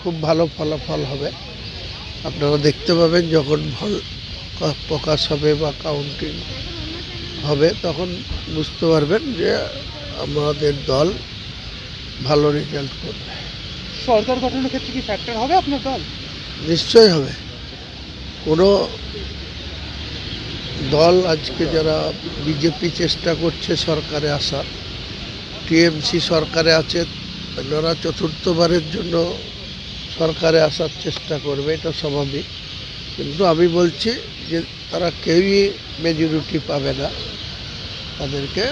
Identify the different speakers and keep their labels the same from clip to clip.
Speaker 1: খুব ভালো ফলাফল হবে। আপনারা দেখতে পাবেন যখন ফল প্রকাশ হবে বা কাউন্টিং হবে, তখন বুঝতে পারবেন যে আমাদের দল ভালো রেজাল্ট করবে।
Speaker 2: সরকার গঠনের ক্ষেত্রে কি ফ্যাক্টর হবে আপনার দল?
Speaker 1: নিশ্চয়ই হবে। কোনো দল আজকে যারা বিজেপি চেষ্টা করছে সরকারে আসার, টিএমসি সরকারে আছে, ওনারা চতুর্থবারের জন্য সরকারে আসার চেষ্টা করবে, এটা স্বাভাবিক। কিন্তু আমি বলছি যে তারা কেউই মেজরিটি পাবে না, তাদেরকে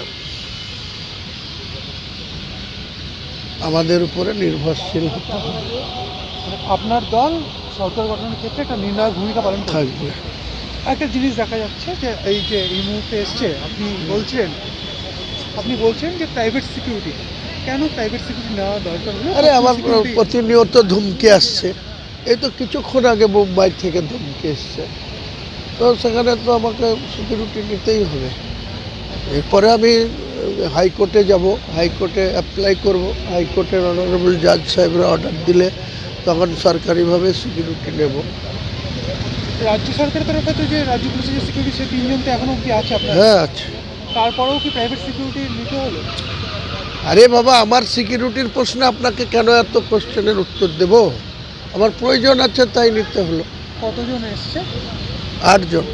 Speaker 1: আমাদের উপরে নির্ভরশীল হতে হবে।
Speaker 2: মানে আপনার দল সরকার গঠনের ক্ষেত্রে একটা নির্ণায়ক ভূমিকা পালন করবে।
Speaker 1: থাকবে।
Speaker 2: একটা জিনিস দেখা যাচ্ছে যে এই মুহূর্তে এসছে, আপনি বলছেন যে প্রাইভেট সিকিউরিটি, কেন প্রাইভেট সিকিউরিটি নেওয়া দরকার হলো?
Speaker 1: আরে আমার
Speaker 2: Security-
Speaker 1: প্রতিনিয়ত ধমকি আসছে, এই তো কিছুক্ষণ আগে মুম্বাই থেকে ধমকি এসছে, তো সেখানে তো আমাকে সিকিউরিটি নিতেই হবে। এরপরে আমি হাইকোর্টে যাব, হাইকোর্টে অ্যাপ্লাই করব, হাইকোর্টের অনারেবল জাজ সাহেবরা অর্ডার দিলে তখন সরকারিভাবে সিকিউরিটি নেব।
Speaker 2: রাজ্য সরকারের তরফে তো যে রাজ্য পুলিশের যে সিকিউরিটি, সে 3 জন তো এখনো অব্দি আছে আপনার,
Speaker 1: হ্যাঁ আছে।
Speaker 2: তারপরেও কি প্রাইভেট সিকিউরিটি নিতে হলো?
Speaker 1: আরে বাবা, আমার সিকিউরিটির প্রশ্নে আপনাকে কেন এত কোশ্চেনের উত্তর দেব? আমার প্রয়োজন আছে তাই নিতে হলো।
Speaker 2: কতজন এসছে?
Speaker 1: 8 জন।